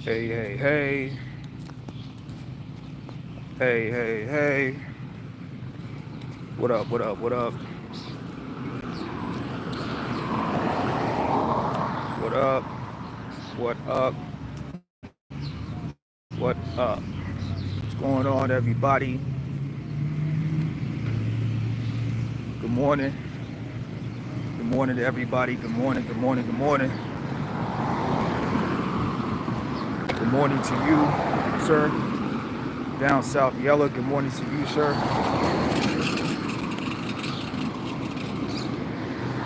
Hey, hey, hey. Hey, hey, hey. What up, what up, what up? What up? What up? What up? What's going on, everybody? Good morning. Good morning to everybody. Good morning, good morning, good morning. Good morning to you, sir. Down south, Yellow. Good morning to you, sir.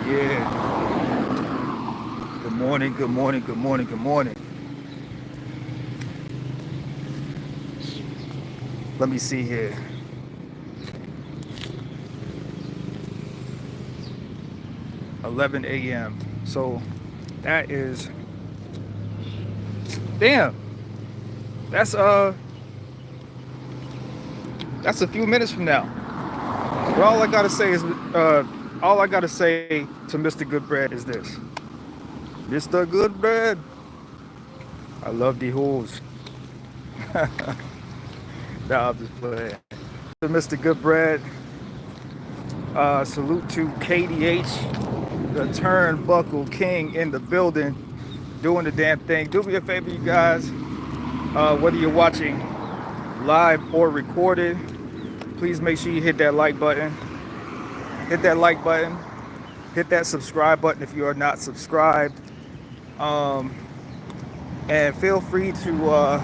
Yeah. Good morning, good morning, good morning, good morning. Let me see here. 11 a.m. So that is, damn. That's that's a few minutes from now. But all I gotta say to Mr. Goodbread is this: Mr. Goodbread, I love the hoes. Nah, I'm just playing. To Mr. Goodbread, salute to KDH, the Turnbuckle King in the building, doing the damn thing. Do me a favor, you guys. Whether you're watching live or recorded, please make sure you hit that like button. Hit that like button. Hit that subscribe button if you are not subscribed. Um, and feel free to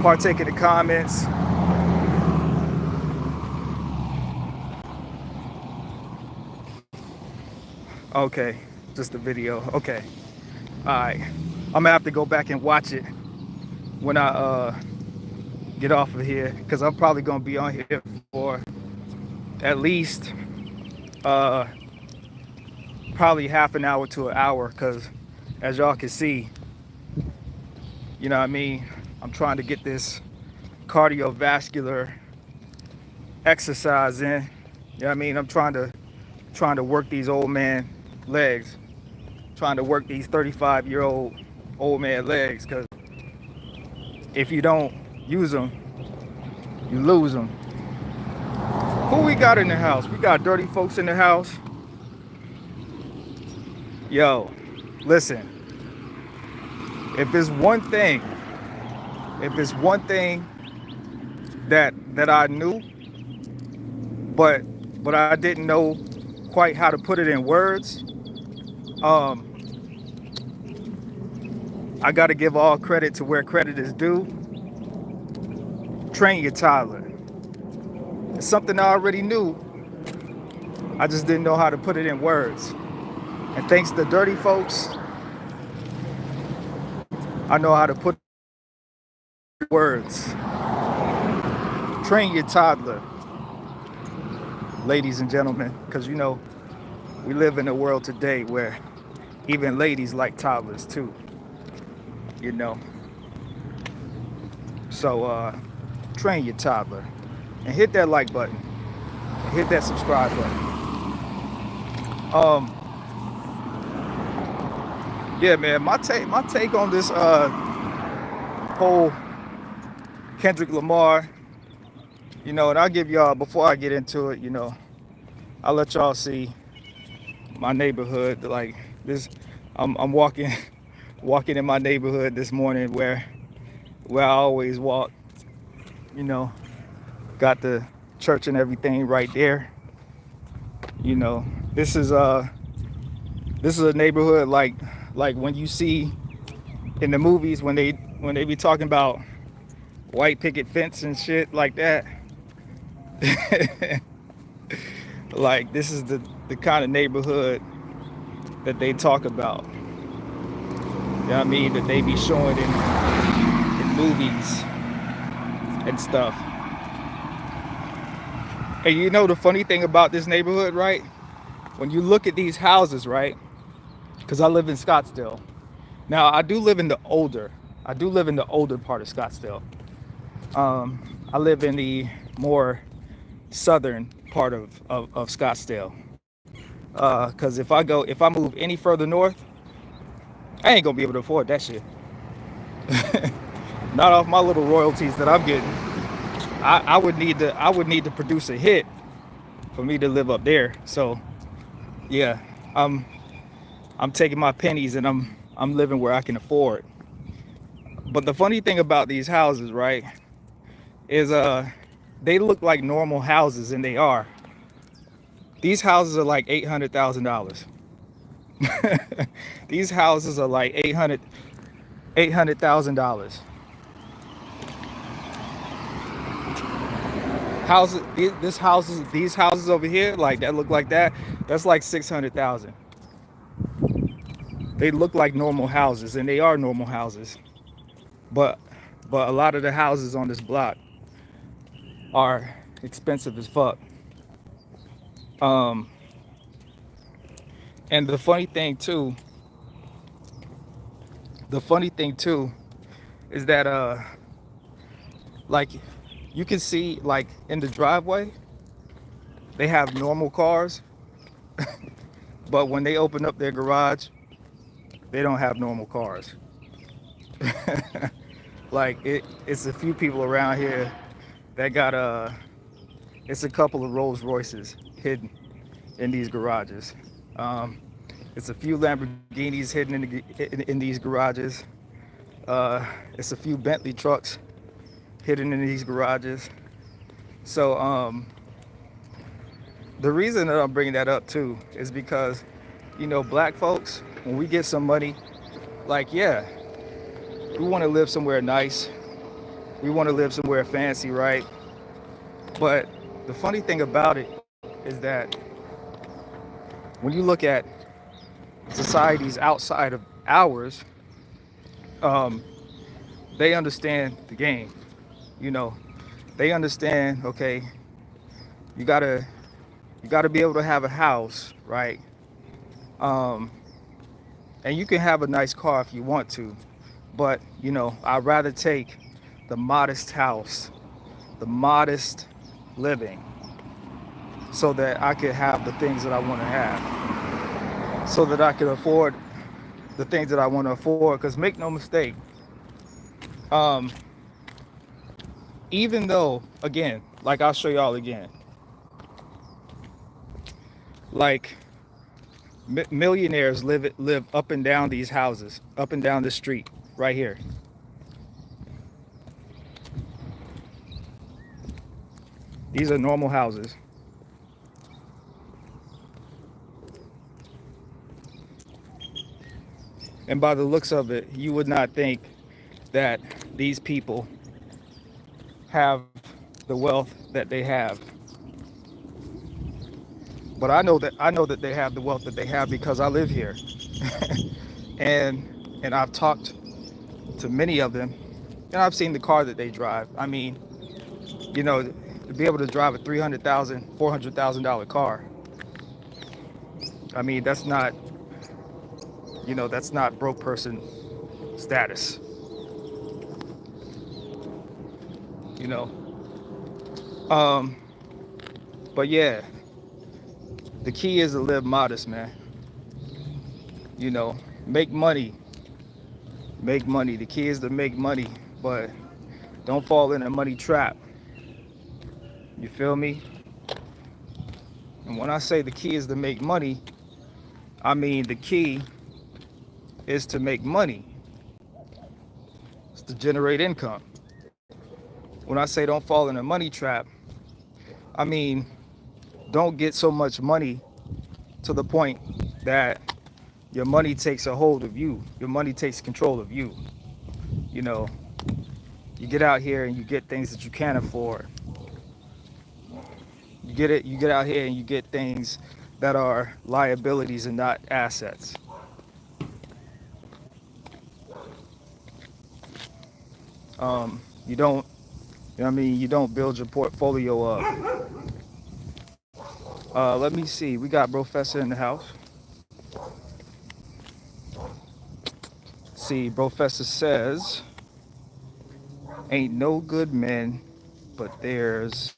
partake in the comments. Okay, just a video. Okay, all right. I'm gonna have to go back and watch it when I get off of here, because I'm probably gonna be on here for at least uh, probably half an hour to an hour. Because as y'all can see, you know what I mean, I'm trying to get this cardiovascular exercise in. You know what I mean? I'm trying to work these old man legs, trying to work these 35-year-old old man legs, because if you don't use them, you lose them. Who we got in the house? We got dirty folks in the house. Yo, listen, if it's one thing, if it's one thing that I knew, but I didn't know quite how to put it in words, um, I got to give all credit to where credit is due. Train your toddler. It's something I already knew. I just didn't know how to put it in words. And thanks to dirty folks, I know how to put words. Train your toddler, ladies and gentlemen, because you know, we live in a world today where even ladies like toddlers too, you know. So train your toddler and hit that like button and hit that subscribe button. Um, yeah, man, my take on this whole Kendrick Lamar, you know, and I'll give y'all, before I get into it, you know, I'll let y'all see my neighborhood. Like this, I'm walking walking in my neighborhood this morning where I always walk, you know. Got the church and everything right there. You know, this is a neighborhood like when you see in the movies when they be talking about white picket fence and shit like that. Like this is the kind of neighborhood that they talk about. You know what I mean? That they be showing in movies and stuff. And you know the funny thing about this neighborhood, right? When you look at these houses, right? Because I live in Scottsdale. Now I do live in the older part of Scottsdale. I live in the more southern part of Scottsdale. Cause if I move any further north, I ain't gonna be able to afford that shit. Not off my little royalties that I'm getting. I would need to produce a hit for me to live up there. So yeah, I'm I'm taking my pennies and I'm living where I can afford. But the funny thing about these houses, right, is they look like normal houses, and they are. These houses are like $800,000. These houses are like $800,000. Houses, these houses over here, like that look like that. That's like 600,000. They look like normal houses, and they are normal houses. But a lot of the houses on this block are expensive as fuck. Um, and the funny thing too, is that like you can see like in the driveway, they have normal cars, but when they open up their garage, they don't have normal cars. Like it's a few people around here that got it's a couple of Rolls Royces hidden in these garages. Um, it's a few Lamborghinis hidden in these garages. It's a few Bentley trucks hidden in these garages. So the reason that I'm bringing that up too is because, black folks, when we get some money, like, yeah, we want to live somewhere nice. We want to live somewhere fancy, right? But the funny thing about it is that when you look at societies outside of ours, um, they understand the game. You know, they understand. Okay, you gotta be able to have a house, right? Um, and you can have a nice car if you want to, but I'd rather take the modest house, the modest living, so that I could have the things that I want to have, so that I could afford the things that I want to afford. Because make no mistake, um, even though, again, like I'll show y'all again, like millionaires live up and down these houses, up and down the street, right here. These are normal houses. And by the looks of it, you would not think that these people have the wealth that they have. But I know that they have the wealth that they have because I live here. and I've talked to many of them, and I've seen the car that they drive. I mean, to be able to drive a $300,000, $400,000 car. I mean, that's not broke person status. You know. Um, but yeah, the key is to live modest, man. Make money. Make money. The key is to make money, but don't fall in a money trap. You feel me? And when I say the key is to make money, I mean the key is to make money. It's to generate income. When I say don't fall in a money trap, I mean don't get so much money to the point that your money takes a hold of you. Your money takes control of you. You know, you get out here and you get things that you can't afford. You get out here and you get things that are liabilities and not assets. You don't, you don't build your portfolio up. Let me see. We got Professor in the house. See, Professor says, ain't no good men, but there's,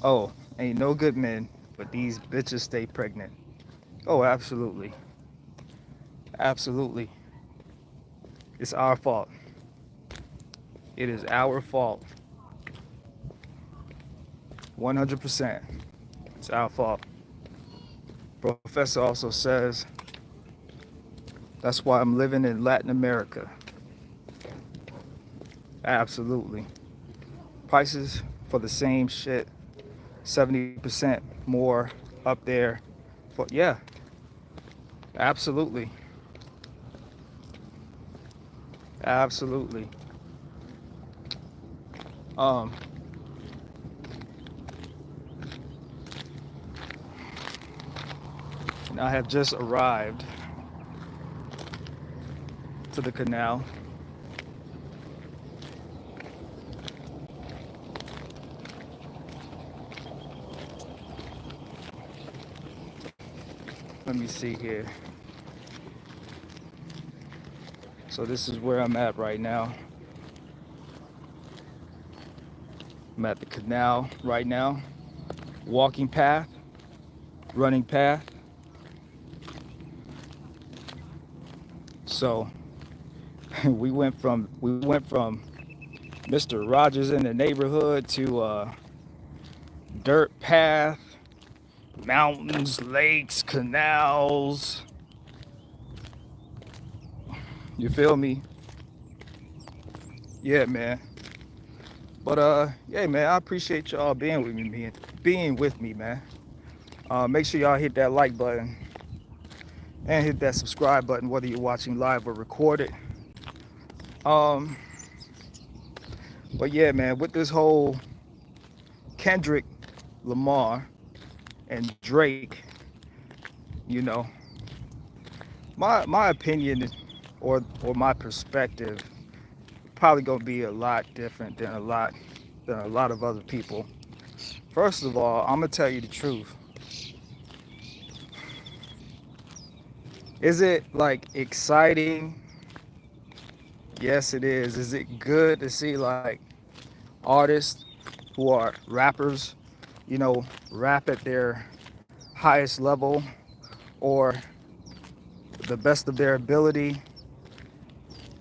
oh, ain't no good men, but these bitches stay pregnant. Oh, absolutely. Absolutely. It's our fault. It is our fault. 100%. It's our fault. Professor also says that's why I'm living in Latin America. Absolutely. Prices for the same shit, 70% more up there. But yeah, absolutely. Absolutely. Um, and I have just arrived to the canal. Let me see here. So this is where I'm at right now. I'm at the canal right now. Walking path, running path. So we went from Mr. Rogers in the neighborhood to dirt path, mountains, lakes, canals. You feel me? Yeah, man. But yeah, man, I appreciate y'all being with me, man. Make sure y'all hit that like button and hit that subscribe button, whether you're watching live or recorded. But yeah, man, with this whole Kendrick Lamar and Drake, you know, my opinion or my perspective probably gonna be a lot different than a lot of other people. First of all, I'm gonna tell you the truth. Is it like exciting? Yes, it is. Is it good to see like artists who are rappers, you know, rap at their highest level or the best of their ability?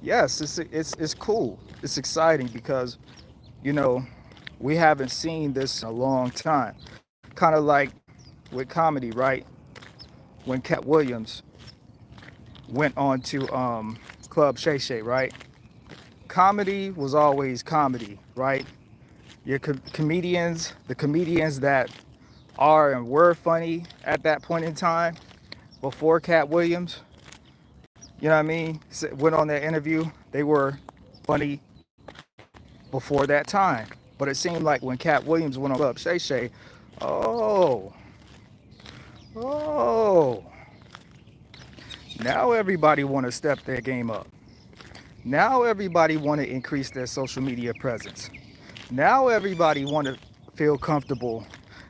Yes, it's cool. It's exciting because, you know, we haven't seen this in a long time. Kind of like with comedy, right? When Cat Williams went on to Club Shay Shay, right? Comedy was always comedy, right? Your comedians, the comedians that are and were funny at that point in time before Cat Williams, you know what I mean? Went on that interview, they were funny before that time. But it seemed like when Cat Williams went on Club Shay Shay, oh, now everybody want to step their game up. Now everybody want to increase their social media presence. Now everybody want to feel comfortable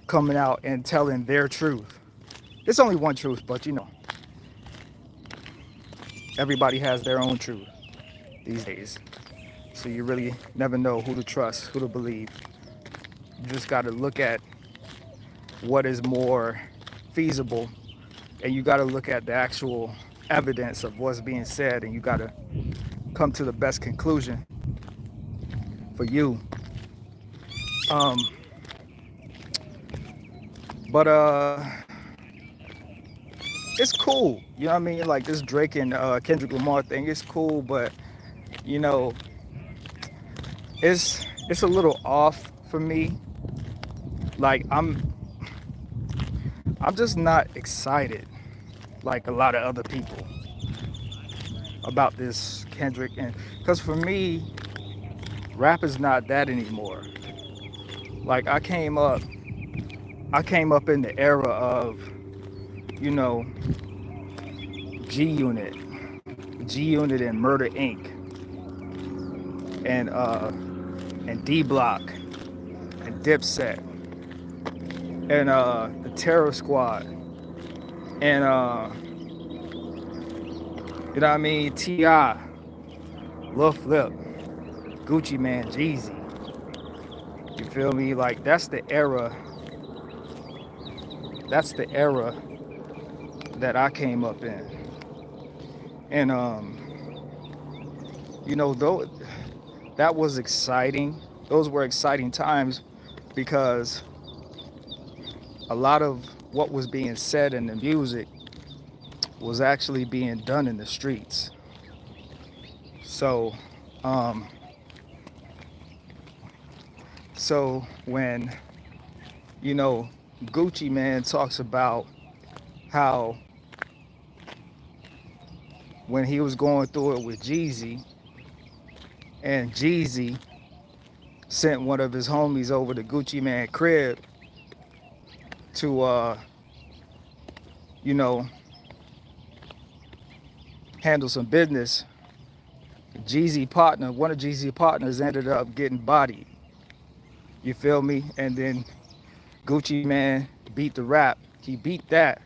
coming out and telling their truth. It's only one truth, but you know, everybody has their own truth these days. So you really never know who to trust, who to believe. You just got to look at what is more feasible, and you got to look at the actual evidence of what's being said, and you got to come to the best conclusion for you. But it's cool, you know what I mean? Like this Drake and Kendrick Lamar thing is cool, but you know, it's a little off for me. Like I'm just not excited like a lot of other people about this Kendrick, and because for me, rap is not that anymore. Like I came up in the era of, you know, G Unit and Murder Inc. and D Block and Dipset and the Terror Squad and you know what I mean, T.I., Lil Flip, Gucci Man, Jeezy. You feel me? Like that's the era. That's the era that I came up in. And you know, though that was exciting. Those were exciting times because a lot of what was being said in the music was actually being done in the streets. So, um, so when you know Gucci Man talks about how when he was going through it with Jeezy, and Jeezy sent one of his homies over to Gucci Man crib to you know handle some business. One of Jeezy partners ended up getting bodied. You feel me? And then Gucci Man beat the rap. He beat that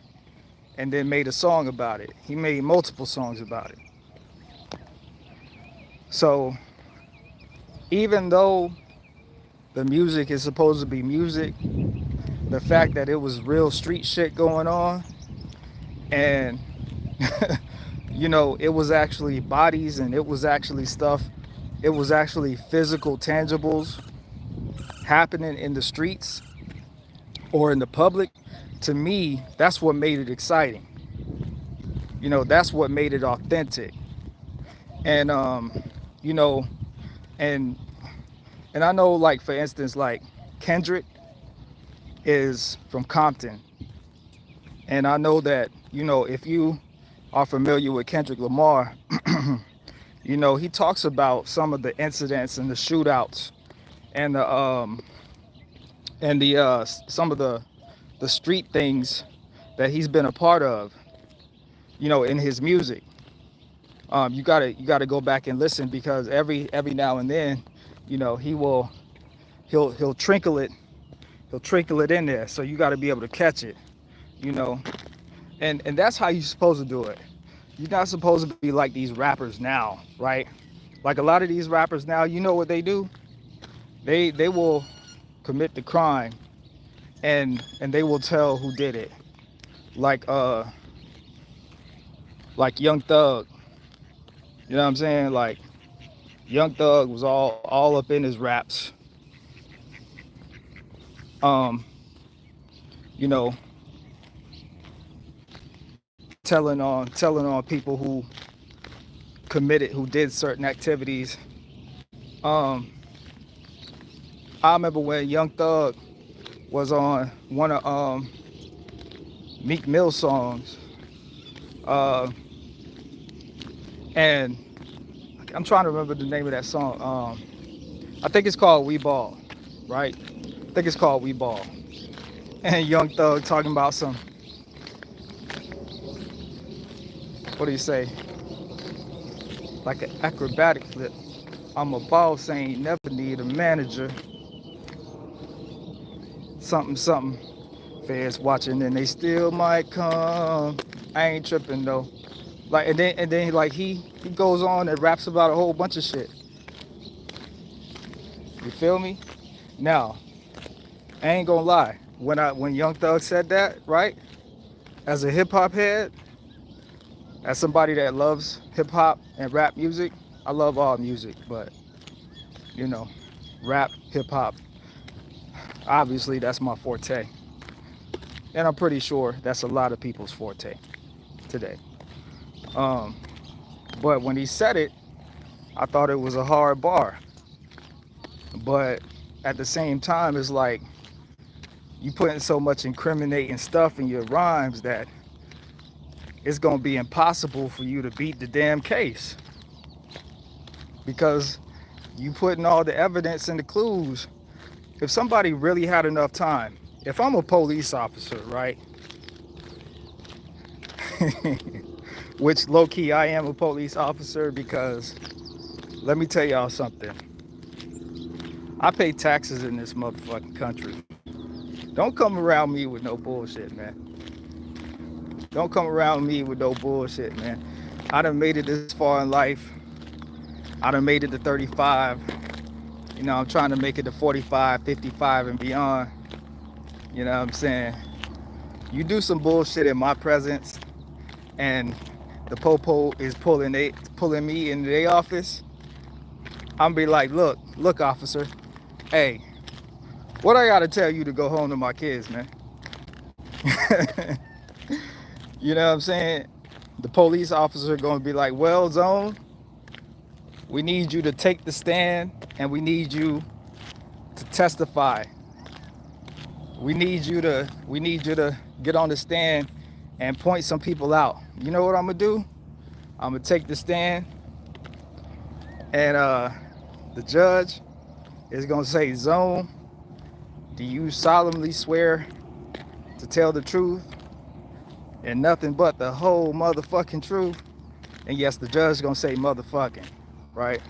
and then made a song about it. He made multiple songs about it. So even though the music is supposed to be music, the fact that it was real street shit going on, and it was actually bodies, and it was actually stuff, it was actually physical tangibles happening in the streets or in the public. To me, that's what made it exciting. That's what made it authentic. And you know and and I know, like, for instance, like Kendrick is from Compton, and I know that if you are familiar with Kendrick Lamar, he talks about some of the incidents and the shootouts and the some of the street things that he's been a part of, in his music. You gotta go back and listen, because every now and then, he'll trinkle it in there. So you got to be able to catch it, you know. And that's how you're supposed to do it. You're not supposed to be like these rappers now, right? Like a lot of these rappers now, you know what they do? They will commit the crime and they will tell who did it. Like Young Thug. You know what I'm saying? Like Young Thug was all up in his raps. You know, telling on people who did certain activities. I remember when Young Thug was on one of Meek Mill's songs, and I'm trying to remember the name of that song. I think it's called We Ball, right? I think it's called We Ball. And Young Thug talking about some, what do you say? Like an acrobatic flip. I'm a boss, ain't never need a manager. Something. Feds watching and they still might come. I ain't tripping though. Like and then like he goes on and raps about a whole bunch of shit. You feel me? Now, I ain't gonna lie. When Young Thug said that, right? As a hip hop head, as somebody that loves hip hop and rap music, I love all music, but rap, hip hop, obviously that's my forte. And I'm pretty sure that's a lot of people's forte today. But when he said it, I thought it was a hard bar. But at the same time, it's like you putting so much incriminating stuff in your rhymes that it's gonna be impossible for you to beat the damn case, because you putting all the evidence and the clues. If somebody really had enough time, if I'm a police officer, right? Which low-key I am a police officer, because let me tell y'all something. I pay taxes in this motherfucking country. Don't come around me with no bullshit, man. Don't come around me with no bullshit, man. I done made it this far in life. I done made it to 35. I'm trying to make it to 45, 55 and beyond. You know what I'm saying? You do some bullshit in my presence and the popo is pulling me into their office, I'm be like, look, officer, hey, what I gotta tell you to go home to my kids, man? You know what I'm saying? The police officer gonna be like, well, Zone, we need you to take the stand and we need you to testify. We need you to get on the stand and point some people out. You know what I'm gonna do? I'm gonna take the stand and the judge is gonna say, Zone, do you solemnly swear to tell the truth and nothing but the whole motherfucking truth? And yes, the judge is gonna say motherfucking, right?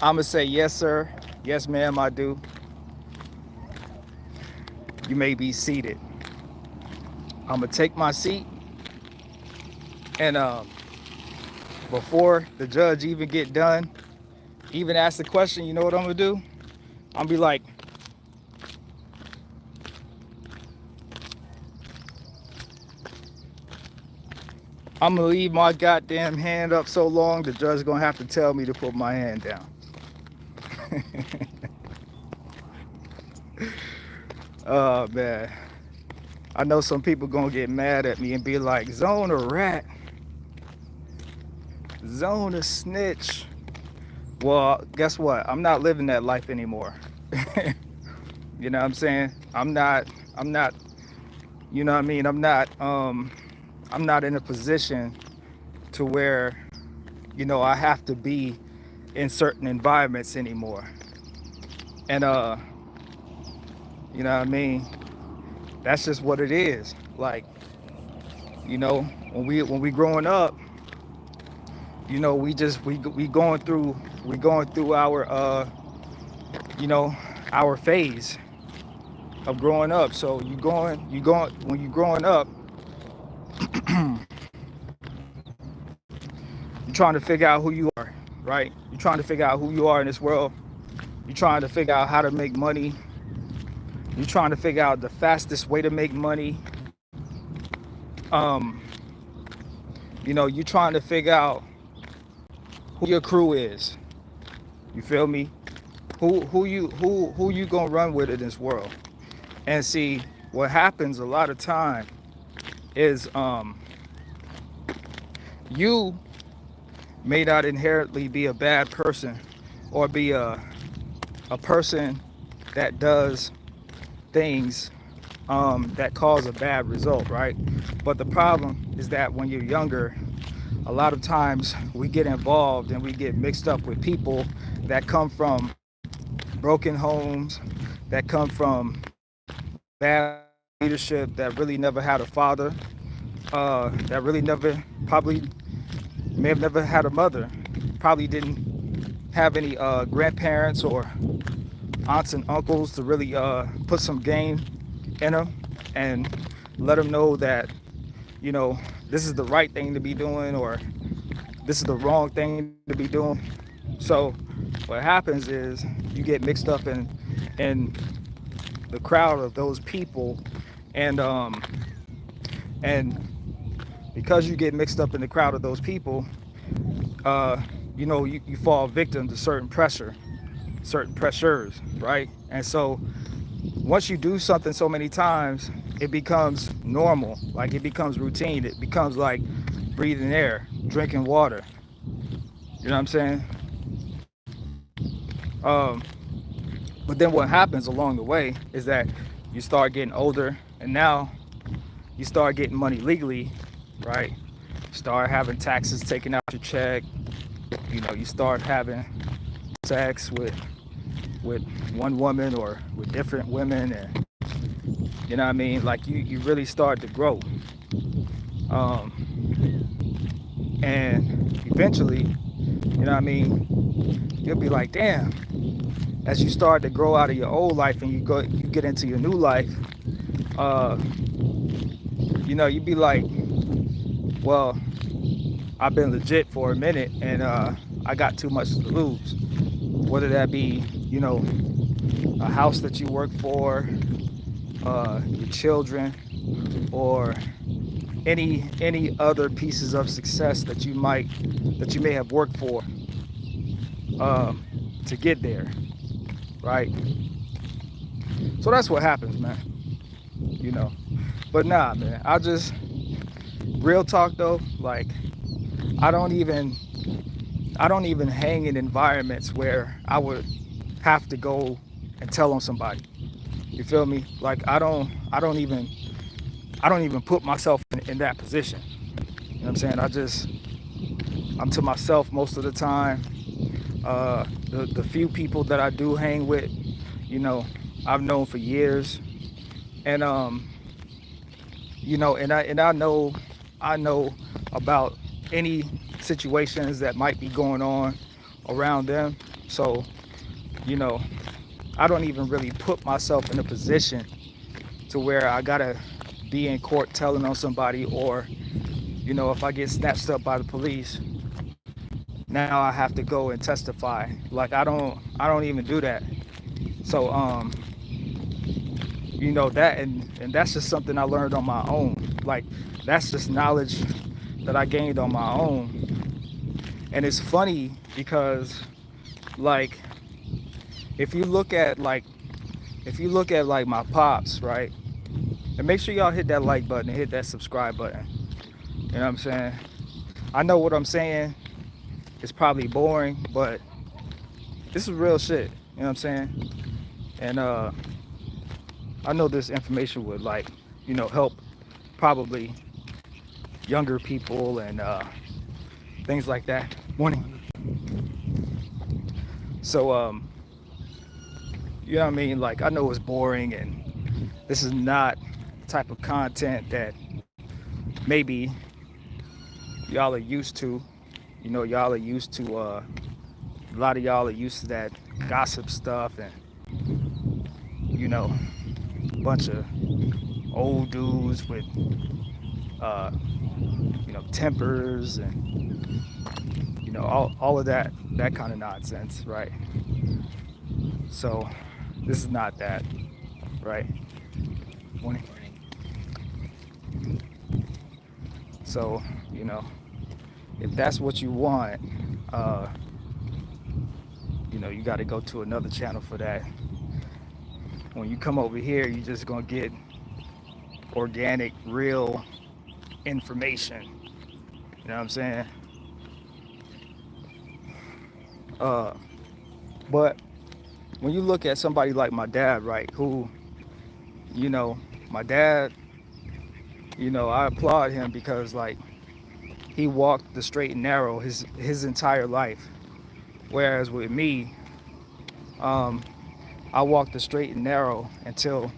I'm gonna say, yes, sir. Yes, ma'am, I do. You may be seated. I'm gonna take my seat, and before the judge even get done, even ask the question, you know what I'm gonna do? I'm gonna be like, I'm gonna leave my goddamn hand up so long, the judge is gonna have to tell me to put my hand down. Oh man, I know some people gonna get mad at me and be like, Zone a rat, Zone a snitch. Well, guess what? I'm not living that life anymore. You know what I'm saying? I'm not, you know what I mean? I'm not in a position to where, you know, I have to be in certain environments anymore. And you know what I mean? That's just what it is. Like, you know, when we growing up, you know, we going through our you know, our phase of growing up. So when you're growing up, you're trying to figure out who you are, right? You're trying to figure out who you are in this world. You're trying to figure out how to make money. You're trying to figure out the fastest way to make money. You know, you're trying to figure out who your crew is. You feel me? Who you gonna run with in this world? And see, what happens a lot of time is you may not inherently be a bad person or be a person that does things that cause a bad result, right? But the problem is that when you're younger, a lot of times we get involved and we get mixed up with people that come from broken homes, that come from bad leadership, that really never had a father, that really probably may have never had a mother, probably didn't have any grandparents or aunts and uncles to really put some game in them and let them know that, you know, this is the right thing to be doing or this is the wrong thing to be doing. So what happens is you get mixed up in the crowd of those people, and because you get mixed up in the crowd of those people, you know, you fall victim to certain pressures, right? And so once you do something so many times, it becomes normal, like it becomes routine. It becomes like breathing air, drinking water. You know what I'm saying? But then what happens along the way is that you start getting older, and now you start getting money legally, right? Start having taxes taken out your check. You know, you start having sex with one woman or with different women, and you know what I mean? Like you really start to grow. And eventually, you know what I mean, you'll be like, damn, as you start to grow out of your old life and you get into your new life, you know, you'd be like, well, I've been legit for a minute and I got too much to lose. Whether that be, you know, a house that you work for, your children, or any other pieces of success that you may have worked for. to get there, right? So that's what happens, man. You know, but nah, man. I just real talk though. Like I don't even hang in environments where I would have to go and tell on somebody. You feel me? Like I don't even put myself in that position. You know what I'm saying? I'm to myself most of the time. The few people that I do hang with, you know, I've known for years, and you know, and I know about any situations that might be going on around them. So, you know, I don't even really put myself in a position to where I gotta be in court telling on somebody, or, you know, if I get snatched up by the police, now I have to go and testify. Like I don't even do that. So you know, that and that's just something I learned on my own. Like that's just knowledge that I gained on my own. And it's funny because like if you look at like my pops, right? And make sure y'all hit that like button and hit that subscribe button. You know what I'm saying? I know what I'm saying is probably boring, but this is real shit. You know what I'm saying? And I know this information would, like, you know, help probably younger people and things like that. Morning. So you know what I mean? Like I know it's boring and this is not the type of content that maybe y'all are used to. You know, y'all are used to a lot of y'all are used to that gossip stuff and, you know, a bunch of old dudes with you know, tempers and, you know, all of that kind of nonsense, right? So this is not that, right? Morning. So, you know, if that's what you want, you know, you got to go to another channel for that. When you come over here, you're just gonna get organic, real information. You know what I'm saying? But when you look at somebody like my dad, right, who, you know, my dad, you know, I applaud him because like he walked the straight and narrow his entire life. Whereas with me, I walked the straight and narrow until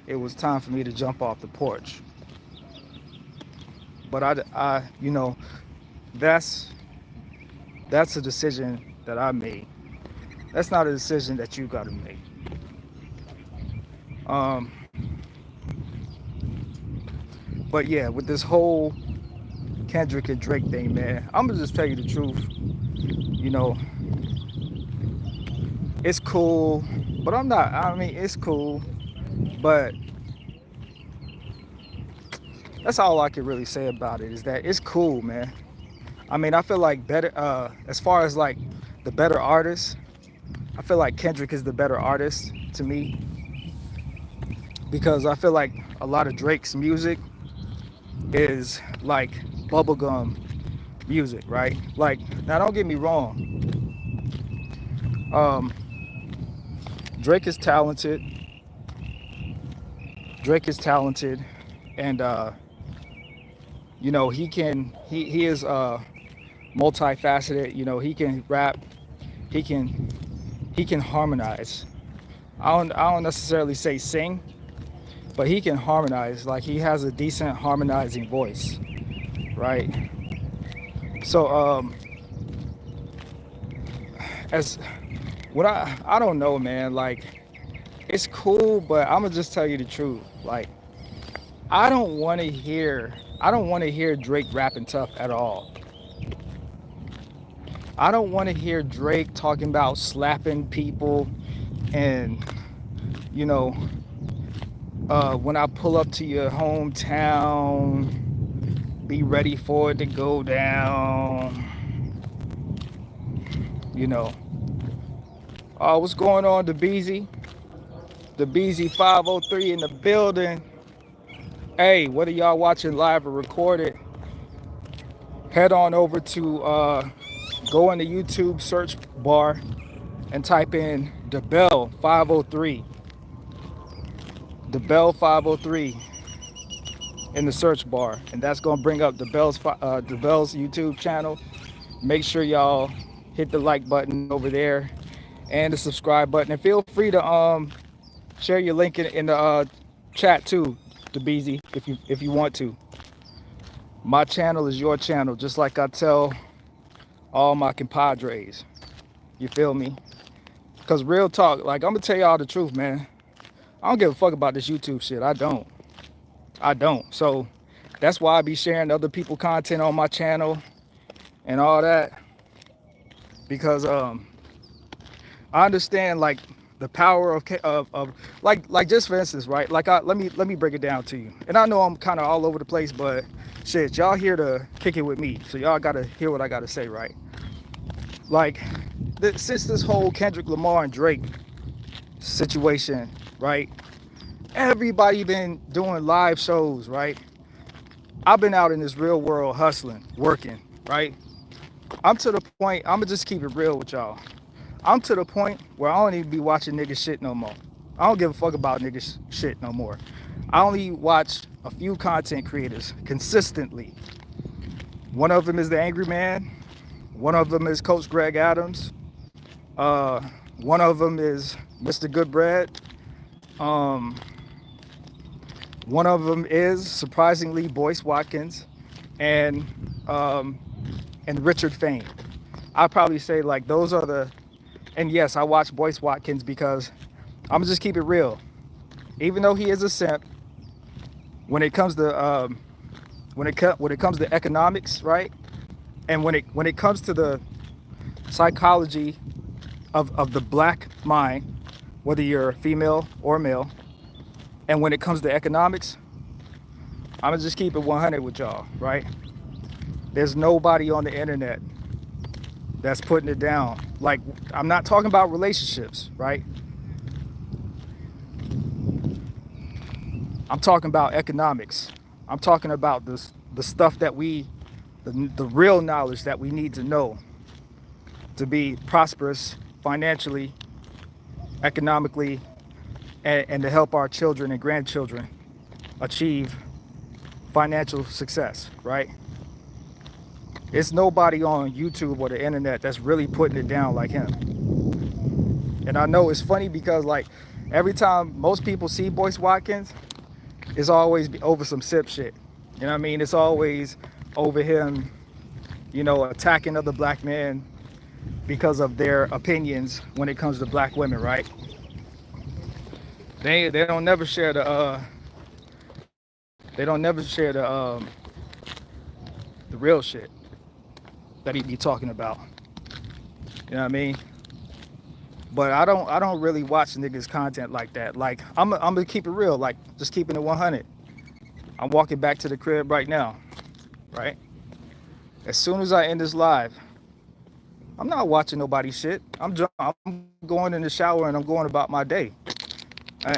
it was time for me to jump off the porch. But I you know, that's a decision that I made. That's not a decision that you got to make. But yeah, with this whole Kendrick and Drake thing, man, I'm gonna just tell you the truth. You know, it's cool, but I mean, it's cool, but that's all I can really say about it, is that it's cool, man. I mean, I feel like better, as far as like the better artists, I feel like Kendrick is the better artist to me, because I feel like a lot of Drake's music is like bubblegum music, right? Like, now don't get me wrong, Drake is talented. And you know, he is multifaceted. You know, he can rap, he can harmonize. I don't necessarily say sing, but he can harmonize. Like, he has a decent harmonizing voice, right? So as what I don't know, man, like, it's cool, but I'm gonna just tell you the truth. Like, I don't want to hear Drake rapping tough at all. I don't want to hear Drake talking about slapping people and, you know, when I pull up to your hometown, be ready for it to go down. you know. What's going on, the BZ? The BZ503 in the building. Hey, whether y'all watching live or recorded, head on over to go in the YouTube search bar and type in the Bell 503. The Bell 503 in the search bar, and that's gonna bring up the Bell's YouTube channel. Make sure y'all hit the like button over there and the subscribe button, and feel free to share your link in the chat too, the BZ, if you want to. My channel is your channel, just like I tell all my compadres. You feel me? Because real talk, like, I'm gonna tell y'all the truth, man. I don't give a fuck about this YouTube shit. I don't. So that's why I be sharing other people's content on my channel and all that. Because I understand, like, the power of like just for instance, right? Like, let me break it down to you. And I know I'm kind of all over the place, but shit, y'all here to kick it with me, so y'all gotta hear what I gotta say, right? Like, since this whole Kendrick Lamar and Drake situation, right? Everybody been doing live shows, right? I've been out in this real world hustling, working, right? I'm to the point, I'm gonna just keep it real with y'all. I'm to the point where I don't even be watching nigga shit no more. I don't give a fuck about nigga shit no more. I only watch a few content creators consistently. One of them is the Angry Man. One of them is Coach Greg Adams. One of them is Mr. Goodbread. One of them is, surprisingly, Boyce Watkins and Richard Fain. I'd probably say, like, those are the, and yes, I watch Boyce Watkins because I'm gonna just keep it real. Even though he is a simp, when it comes to when it comes to economics, right? And when it comes to the psychology of the black mind, whether you're female or male, and when it comes to economics, I'm gonna just keep it 100 with y'all, right? There's nobody on the internet that's putting it down. Like, I'm not talking about relationships, right? I'm talking about economics. I'm talking about the stuff that the real knowledge that we need to know to be prosperous financially, economically, and to help our children and grandchildren achieve financial success, right? It's nobody on YouTube or the internet that's really putting it down like him. And I know it's funny because, like, every time most people see Boyce Watkins, it's always over some sip shit. You know what I mean? It's always over him, you know, attacking other black men because of their opinions when it comes to black women, right? They don't never share the the real shit that he be talking about. You know what I mean? But I don't really watch niggas content like that. Like, I'm gonna keep it real, like, just keeping it 100. I'm walking back to the crib right now, right? As soon as I end this live, I'm not watching nobody's shit. I'm going in the shower and I'm going about my day.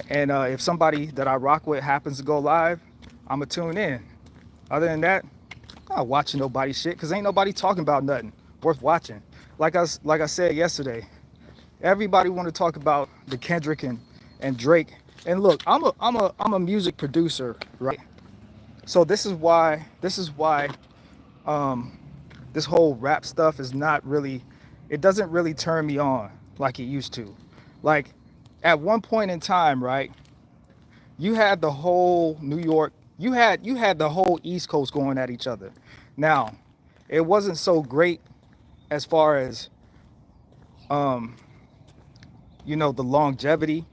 And if somebody that I rock with happens to go live, I'm gonna tune in. Other than that, I'm not watching nobody's shit, because ain't nobody talking about nothing worth watching. Like I said yesterday, everybody want to talk about the Kendrick and Drake. And look, I'm a music producer, right? So this is why this whole rap stuff is not really, it doesn't really turn me on like it used to. Like, at one point in time, right, you had the whole New York, you had the whole East Coast going at each other. Now, it wasn't so great as far as you know, the longevity.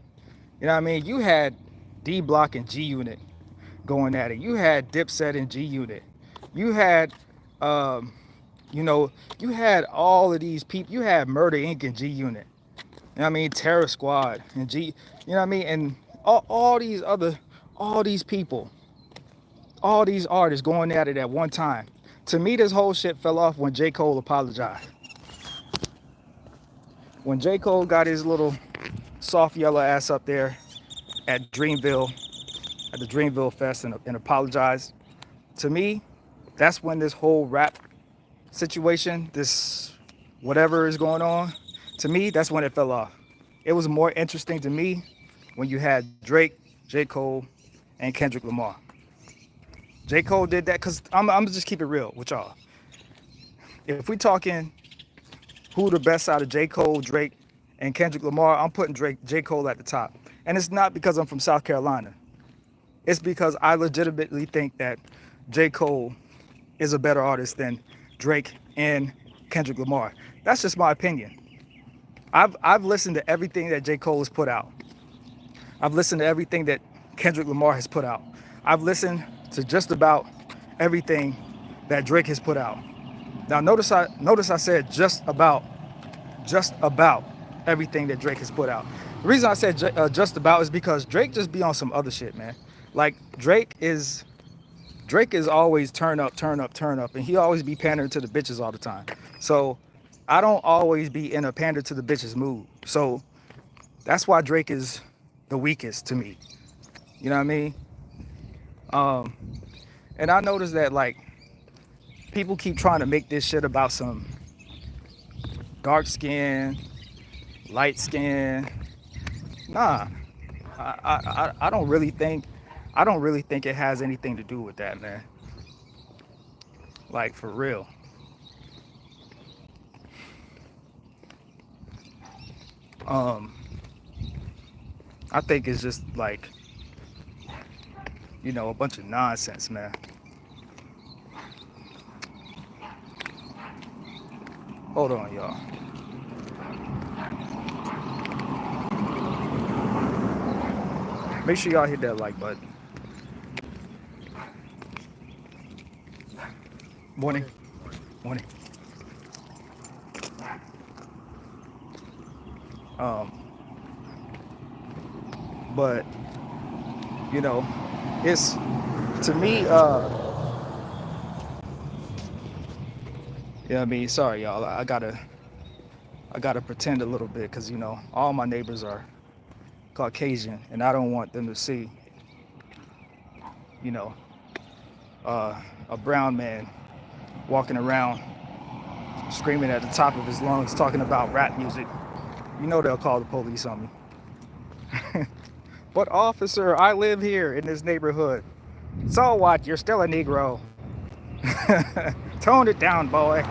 You know what I mean? You had D Block and G Unit going at it. You had Dipset and G Unit. You had you know, you had all of these people. You had Murder Inc. and G Unit. You know what I mean? Terror Squad and G, you know what I mean? And all these people, all these artists going at it at one time. To me, this whole shit fell off when J. Cole apologized. When J. Cole got his little soft yellow ass up there at Dreamville, at the Dreamville Fest, and apologized, to me, that's when this whole rap situation, this whatever is going on, to me, that's when it fell off. It was more interesting to me when you had Drake, J. Cole, and Kendrick Lamar. J. Cole did that because I'm just keep it real with y'all. If we talking who the best out of J. Cole, Drake, and Kendrick Lamar, I'm putting J. Cole at the top. And it's not because I'm from South Carolina. It's because I legitimately think that J. Cole is a better artist than Drake and Kendrick Lamar. That's just my opinion. I've listened to everything that J. Cole has put out. I've listened to everything that Kendrick Lamar has put out. I've listened to just about everything that Drake has put out. Now notice I said just about everything that Drake has put out. The reason I said just about is because Drake just be on some other shit, man. Like Drake is always turn up, and he always be pandering to the bitches all the time. So I don't always be in a pander to the bitches mood. So that's why Drake is the weakest to me. You know what I mean? And I noticed that like people keep trying to make this shit about some dark skin, light skin. Nah, I don't really think it has anything to do with that, man. Like for real. I think it's just like, you know, a bunch of nonsense, man. Hold on, y'all. Make sure y'all hit that like button. Morning. Morning. But you know, it's to me, yeah, I mean, sorry y'all. I gotta pretend a little bit because you know all my neighbors are Caucasian and I don't want them to see, you know, a brown man walking around screaming at the top of his lungs talking about rap music. You know they'll call the police on me. But officer, I live here in this neighborhood. So what? You're still a Negro. Tone it down, boy.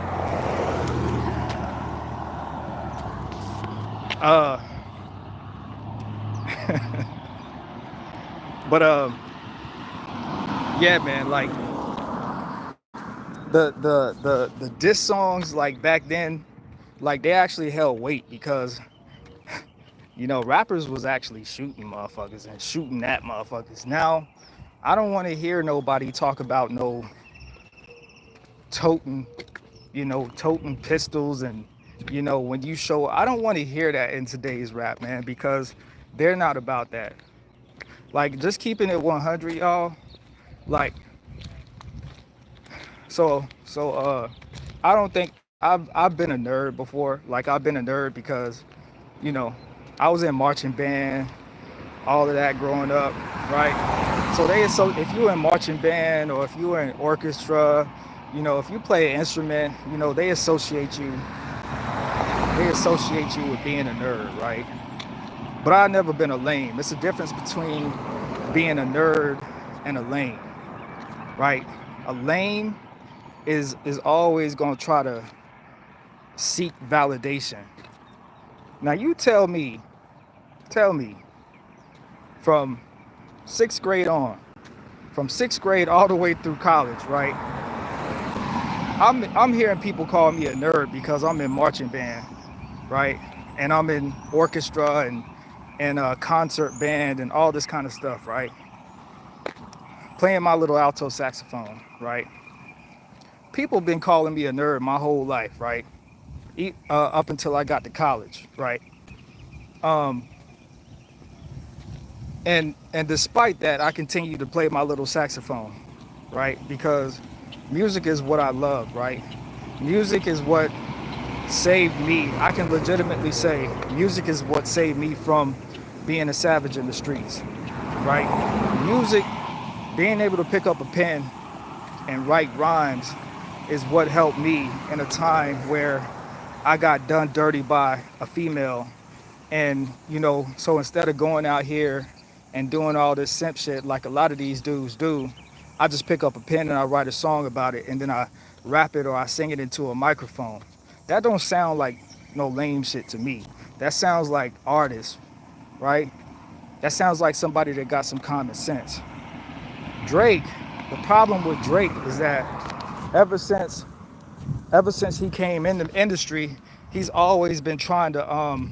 But yeah, man, like the diss songs like back then, like they actually held weight because you know rappers was actually shooting motherfuckers and shooting at motherfuckers. Now I don't want to hear nobody talk about no toting, you know, toting pistols and you know when you show. I don't want to hear that in today's rap, man, because they're not about that. Like just keeping it 100, y'all. Like I don't think I've been a nerd before. Like I've been a nerd because you know I was in marching band, all of that growing up, right? So if you were in marching band or if you were in orchestra, you know, if you play an instrument, you know, they associate you with being a nerd, right? But I've never been a lame. It's a difference between being a nerd and a lame, right? A lame is always gonna try to seek validation. Now you tell me, from sixth grade on, from sixth grade all the way through college, right? I'm hearing people call me a nerd because I'm in marching band, right? And I'm in orchestra and a concert band and all this kind of stuff, right? Playing my little alto saxophone, right? People been calling me a nerd my whole life, right? Up until I got to college, right? And despite that, I continue to play my little saxophone, right? Because music is what I love, right? Music is what saved me. I can legitimately say music is what saved me from being a savage in the streets, right? Music, being able to pick up a pen and write rhymes is what helped me in a time where I got done dirty by a female. And, so instead of going out here and doing all this simp shit like a lot of these dudes do, I just pick up a pen and I write a song about it and then I rap it or I sing it into a microphone. That don't sound like no lame shit to me. That sounds like artists, right? That sounds like somebody that got some common sense. Drake, the problem with Drake is that ever since he came in the industry, he's always been trying to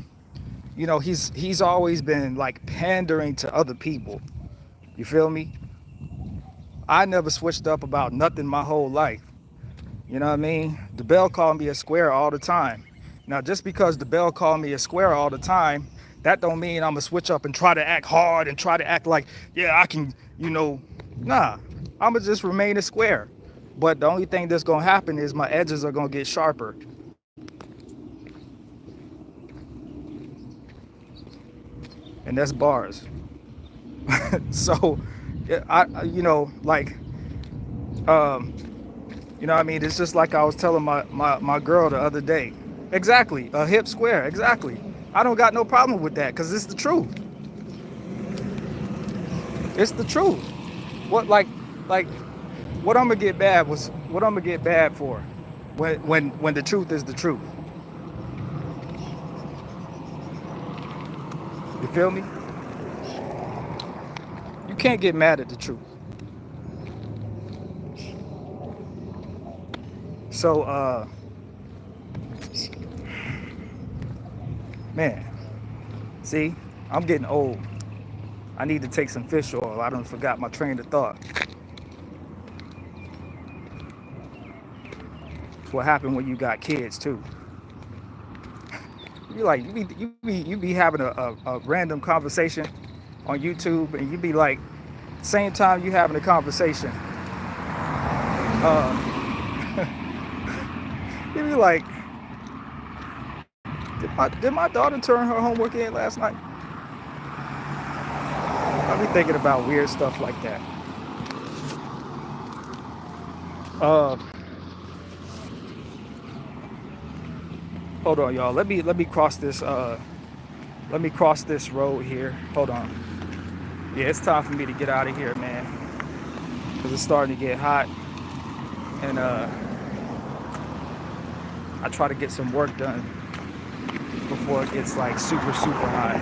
he's always been like pandering to other people. You feel me? I never switched up about nothing my whole life. You know what I mean? The Bell called me a square all the time. Now, just because the Bell called me a square all the time, that don't mean I'm gonna switch up and try to act hard and try to act like, yeah, I can, nah. I'm gonna just remain a square. But the only thing that's gonna happen is my edges are gonna get sharper. And that's bars. So, um, what I mean? It's just like I was telling my girl the other day. Exactly, a hip square, exactly. I don't got no problem with that because it's the truth. It's the truth. What like what I'm gonna get bad was what I'm gonna get bad for when the truth is the truth. You feel me? You can't get mad at the truth. So man, see, I'm getting old. I need to take some fish oil. I done forgot my train of thought. It's what happened when you got kids too. You be having a random conversation on YouTube, and you be like, same time you having a conversation, uh, you be like, did my daughter turn her homework in last night? I be thinking about weird stuff like that. Uh, Hold on, y'all. Let me cross this. Let me cross this road here. Hold on. Yeah, it's time for me to get out of here, man, because it's starting to get hot, and I try to get some work done before it gets like super hot.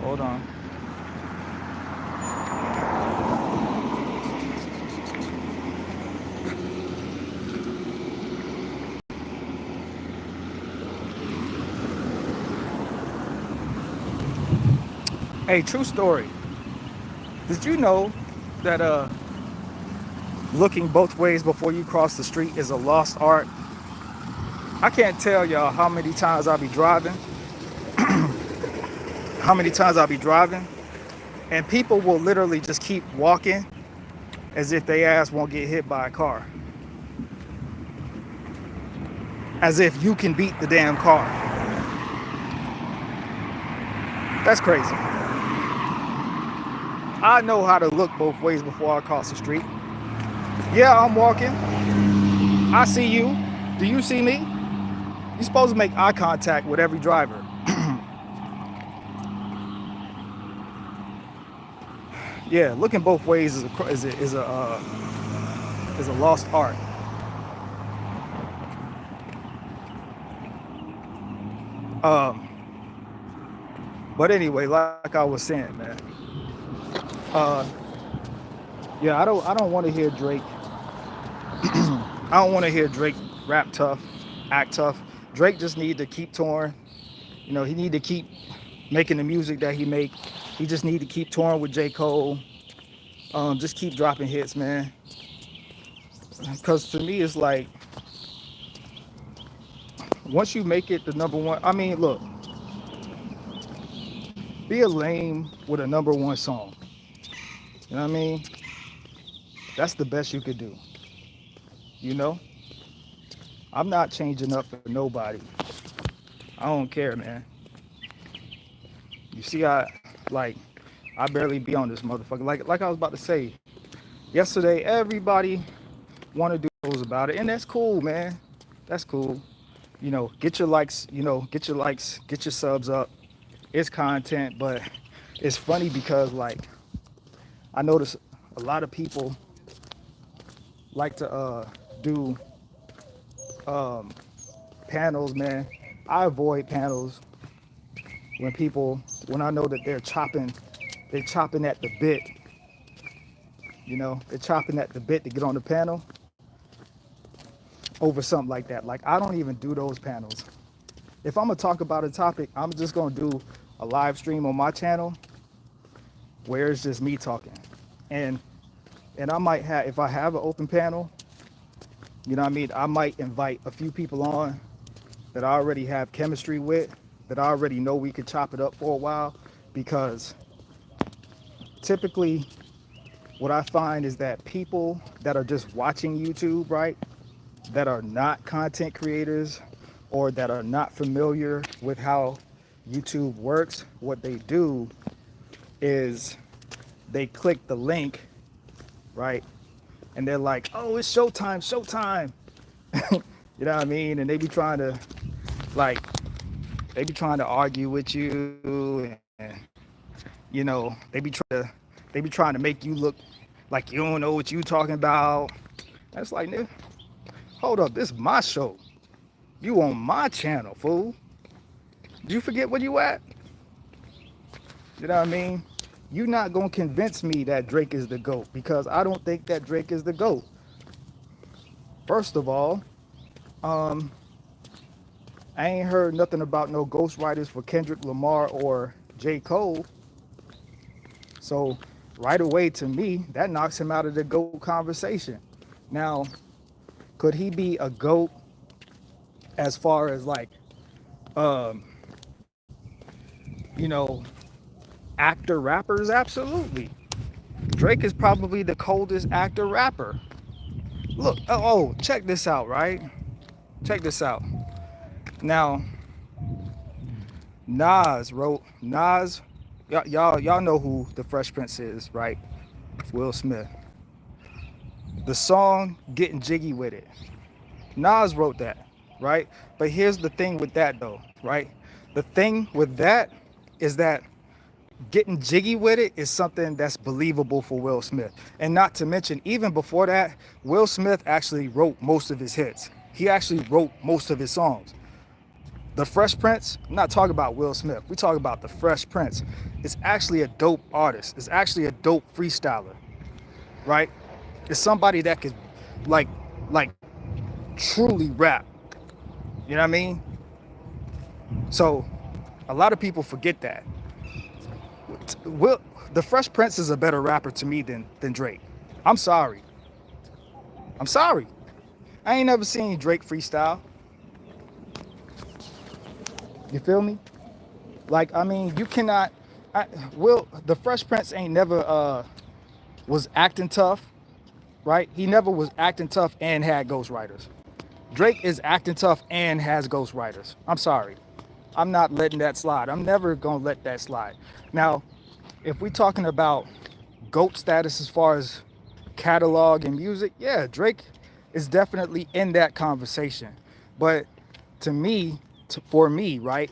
Hold on. Hey, true story. Did you know that looking both ways before you cross the street is a lost art? I can't tell y'all how many times I'll be driving, and people will literally just keep walking as if their ass won't get hit by a car. As if you can beat the damn car. That's crazy. I know how to look both ways before I cross the street. Yeah, I'm walking. I see you. Do you see me? You're supposed to make eye contact with every driver. Yeah, looking both ways is a lost art. But anyway, like I was saying, man. Yeah, I don't want to hear Drake. I don't want to hear Drake rap tough, act tough. Drake just need to keep touring. He need to keep making the music that he make. He just need to keep touring with J. Cole. Just keep dropping hits, man. Because to me, it's like, once you make it the number one, I mean, look, be a lame with a number one song. You know what I mean? That's the best you could do. You know? I'm not changing up for nobody. I don't care, man. You see, I barely be on this motherfucker. Like I was about to say yesterday, everybody want to do those about it, and that's cool, man. That's cool. Get your likes. Get your likes. Get your subs up. It's content, but it's funny because like I notice a lot of people like to do um, panels, man. I avoid panels when I know that they're chopping at the bit. They're chopping at the bit to get on the panel over something like that. Like I don't even do those panels. If I'm gonna talk about a topic, I'm just gonna do a live stream on my channel where it's just me talking, and I might have, if I have an open panel, you know what I mean, I might invite a few people on that I already have chemistry with, that I already know we could chop it up for a while, because typically what I find is that people that are just watching YouTube, right, that are not content creators or that are not familiar with how YouTube works, what they do is they click the link, right, and they're like, oh, it's showtime, showtime. You know what I mean? And like they be trying to argue with you, and they be trying to make you look like you don't know what you talking about. That's like, nigga, hold up, this is my show. You on my channel, fool. Did you forget where you at? You know what I mean? You're not gonna convince me that Drake is the GOAT, because I don't think that Drake is the GOAT. First of all, I ain't heard nothing about no ghostwriters for Kendrick Lamar or J. Cole. So right away, to me, that knocks him out of the GOAT conversation. Now, could he be a GOAT as far as like, um, you know, actor rappers? Absolutely. Drake is probably the coldest actor rapper. Look, check this out, right? Check this out. Now, Nas, y'all know who the Fresh Prince is, right? Will Smith. The song Getting Jiggy With It. Nas wrote that, right? But here's the thing with that though, right? The thing with that is that getting jiggy with it is something that's believable for Will Smith. And not to mention, even before that, Will Smith actually wrote most of his hits. He actually wrote most of his songs. The Fresh Prince, I'm not talking about Will Smith. We talk about the Fresh Prince. It's actually a dope artist. It's actually a dope freestyler, right? It's somebody that could like truly rap. You know what I mean? So a lot of people forget that. Will the Fresh Prince is a better rapper to me than Drake. I'm sorry. I'm sorry. I ain't never seen Drake freestyle. You feel me? Like, I mean, you cannot. The Fresh Prince ain't never was acting tough, right? He never was acting tough and had ghostwriters. Drake is acting tough and has ghostwriters. I'm sorry. I'm not letting that slide. I'm never gonna let that slide. Now, if we're talking about GOAT status as far as catalog and music, yeah, Drake is definitely in that conversation. But to me, for me, right,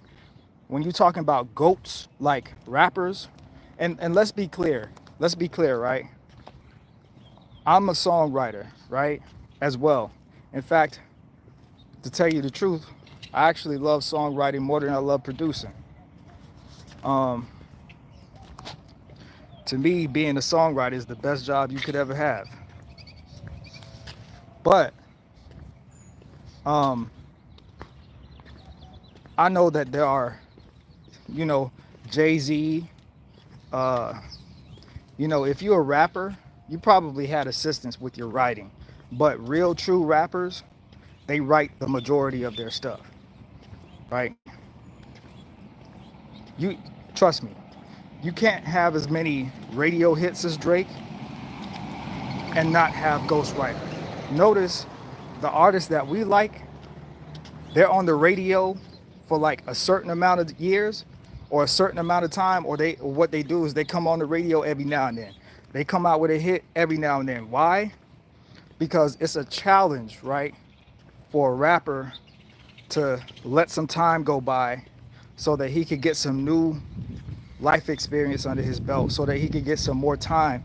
when you're talking about GOATs like rappers, and let's be clear, right? I'm a songwriter, right, as well. In fact, to tell you the truth, I actually love songwriting more than I love producing. To me, being a songwriter is the best job you could ever have. But I know that there are, Jay-Z, if you're a rapper, you probably had assistance with your writing. But real true rappers, they write the majority of their stuff, right? You trust me, you can't have as many radio hits as Drake and not have ghostwriter. Notice the artists that we like they're on the radio for like a certain amount of years or a certain amount of time, or what they do is they come on the radio every now and then. They come out with a hit every now and then. Why? Because it's a challenge, right, for a rapper to let some time go by so that he could get some new life experience under his belt, so that he could get some more time,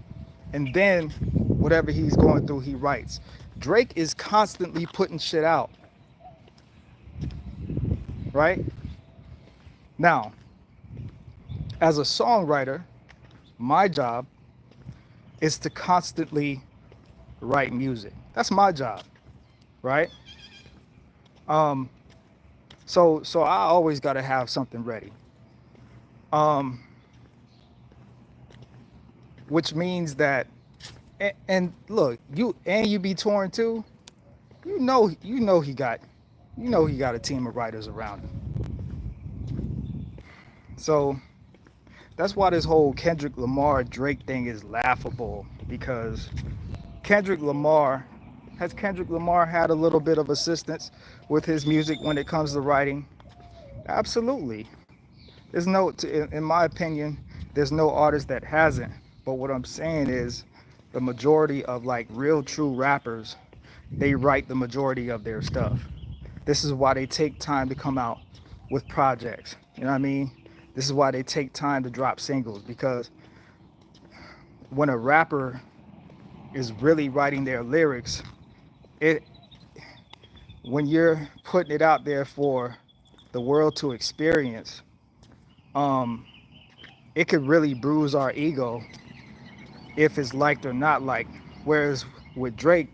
and then whatever he's going through, he writes. Drake is constantly putting shit out, right? Now, as a songwriter, my job is to constantly write music. That's my job, right? So I always got to have something ready. Which means that, and look, you be touring too. You know he got a team of writers around him. So that's why this whole Kendrick Lamar Drake thing is laughable, because Kendrick Lamar had a little bit of assistance with his music when it comes to writing? Absolutely. There's no, in my opinion, there's no artist that hasn't. But what I'm saying is, the majority of like real true rappers, they write the majority of their stuff. This is why they take time to come out with projects. You know what I mean? This is why they take time to drop singles, because when a rapper is really writing their lyrics, when you're putting it out there for the world to experience, it could really bruise our ego if it's liked or not liked. Whereas with Drake,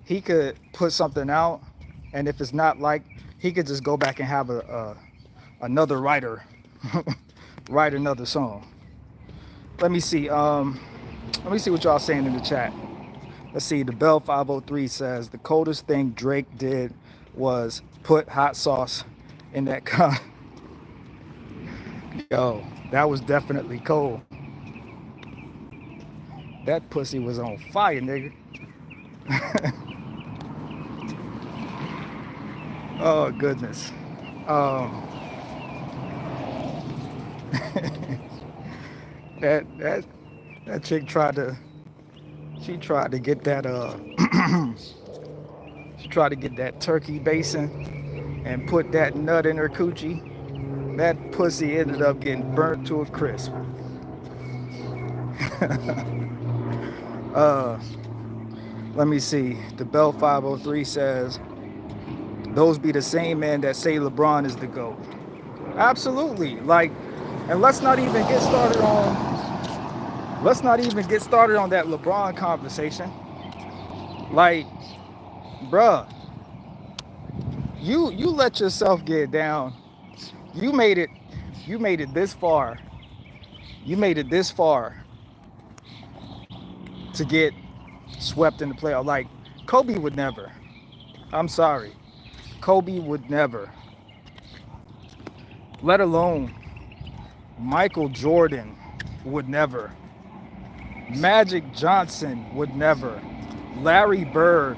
he could put something out, and if it's not liked, he could just go back and have another writer write another song. Let me see what y'all saying in the chat. Let's see. The Bell 503 says the coldest thing Drake did was put hot sauce in that con. Yo, that was definitely cold. That pussy was on fire, nigga. Oh goodness. That chick tried to get that she tried to get that turkey basin and put that nut in her coochie. That pussy ended up getting burnt to a crisp. Let me see. The Bell 503 says those be the same men that say LeBron is the GOAT. Absolutely. Like, and let's not even get started on that LeBron conversation. Like, bruh, you let yourself get down. You made it this far. You made it this far to get swept in the playoff. Like, Kobe would never. I'm sorry. Kobe would never. Let alone Michael Jordan would never. Magic Johnson would never. Larry Bird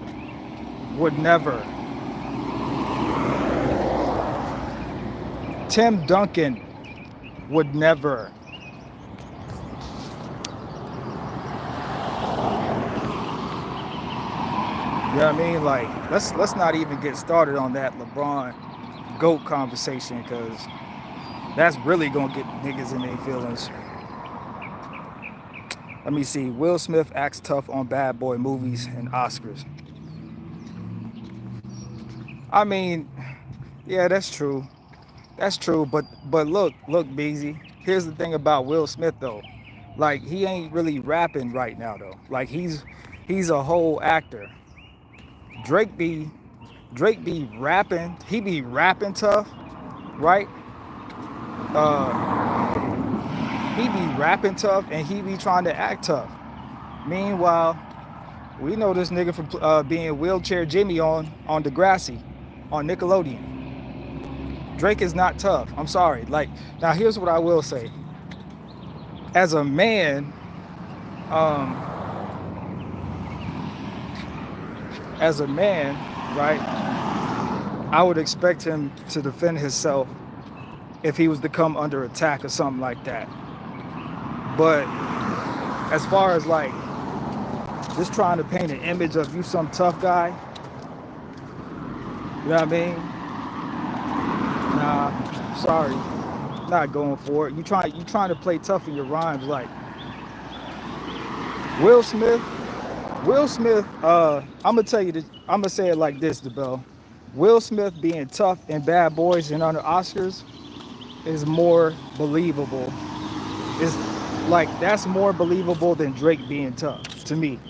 would never. Tim Duncan would never. You know what I mean? Like, let's not even get started on that LeBron GOAT conversation, because that's really gonna get niggas in their feelings. Let me see. Will Smith acts tough on Bad Boy movies and Oscars. I mean, yeah, that's true. That's true. But look, Beezy. Here's the thing about Will Smith though. Like, he ain't really rapping right now though. Like, he's a whole actor. Drake be rapping. He be rapping tough, right? He be rapping tough and he be trying to act tough. Meanwhile, we know this nigga from being Wheelchair Jimmy on Degrassi on Nickelodeon. Drake is not tough. I'm sorry. Like, now here's what I will say. As a man, right? I would expect him to defend himself if he was to come under attack or something like that. But as far as like just trying to paint an image of you some tough guy, you know what I mean? Nah, sorry, not going for it. You trying to play tough in your rhymes like Will Smith. Will Smith, I'm gonna tell you this, I'm gonna say it like this, DeBell. Will Smith being tough in Bad Boys and under Oscars is more believable. Is like that's more believable than Drake being tough to me.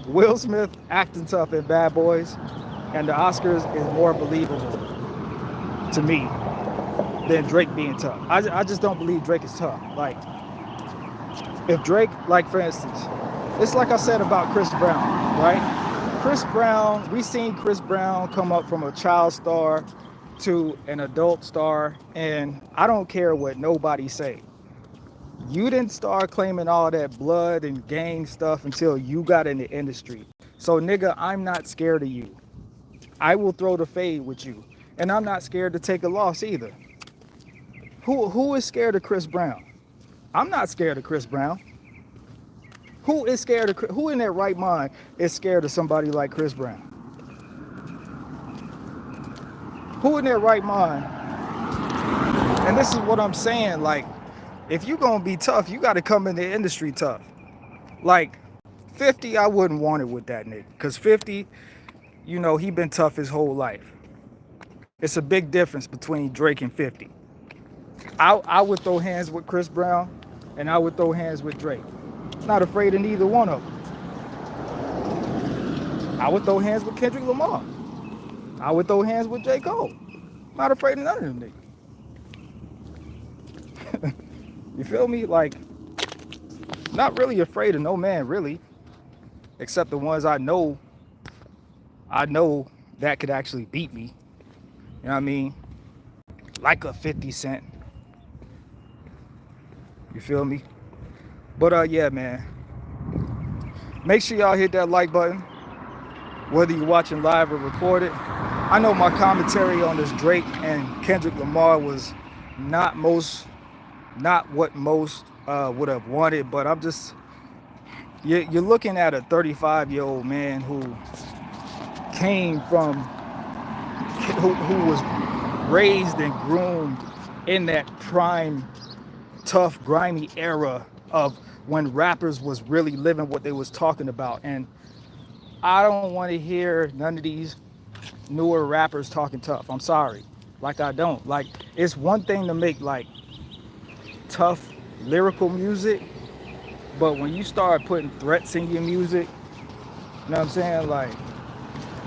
Will Smith acting tough in Bad Boys and the Oscars is more believable to me than Drake being tough. I just don't believe Drake is tough. Like if Drake, like for instance, it's like I said about Chris Brown, right? Chris Brown, we seen Chris Brown come up from a child star to an adult star, and I don't care what nobody say. You didn't start claiming all that blood and gang stuff until you got in the industry. So nigga, I'm not scared of you. I will throw the fade with you. And I'm not scared to take a loss either. Who is scared of Chris Brown? I'm not scared of Chris Brown. Who is scared of who in their right mind is scared of somebody like Chris Brown? Who in their right mind? And this is what I'm saying, like if you gonna be tough, you gotta come in the industry tough. Like 50, I wouldn't want it with that nigga. Cause 50, you know, he been tough his whole life. It's a big difference between Drake and 50. I would throw hands with Chris Brown and I would throw hands with Drake. Not afraid of neither one of them. I would throw hands with Kendrick Lamar. I would throw hands with J. Cole. Not afraid of none of them niggas. You feel me? Like, not really afraid of no man, really. Except the ones I know that could actually beat me. You know what I mean? Like a 50 Cent. You feel me? But yeah, man. Make sure y'all hit that like button, whether you're watching live or recorded. I know my commentary on this Drake and Kendrick Lamar was not what most would have wanted, but I'm just, you're looking at a 35-year-old man who came from, who was raised and groomed in that prime, tough, grimy era of when rappers was really living what they was talking about. And I don't want to hear none of these newer rappers talking tough. I'm sorry. Like I don't. Like it's one thing to make like tough lyrical music, but when you start putting threats in your music, you know what I'm saying? Like,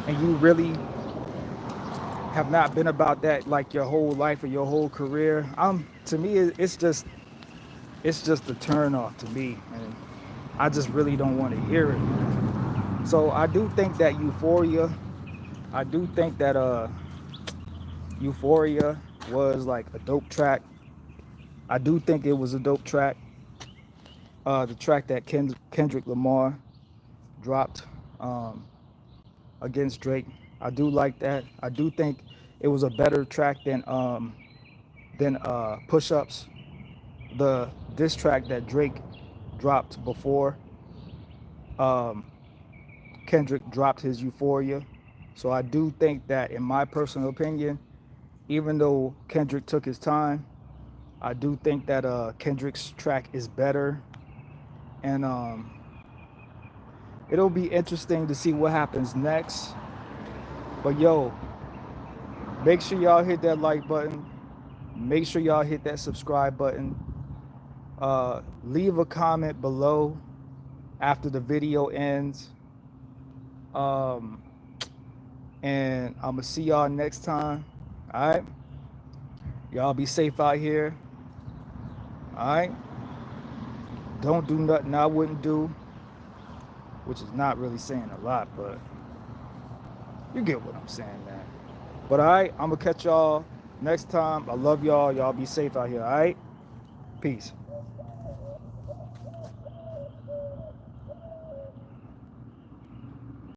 and you really have not been about that like your whole life or your whole career. To me, it's just a turn off to me, and I just really don't want to hear it. So I do think that Euphoria was like a dope track. I do think it was a dope track. The track that Kendrick Lamar dropped against Drake, I do like that. I do think it was a better track than Push-Ups, the diss track that Drake dropped before Kendrick dropped his Euphoria. So I do think that, in my personal opinion, even though Kendrick took his time, I do think that Kendrick's track is better. And it'll be interesting to see what happens next. But yo, make sure y'all hit that like button. Make sure y'all hit that subscribe button. Leave a comment below after the video ends. And I'm gonna see y'all next time. All right, y'all be safe out here. All right, don't do nothing I wouldn't do, which is not really saying a lot, but you get what I'm saying, man. But all right, I'm gonna catch y'all next time. I love y'all. Y'all be safe out here. All right, peace.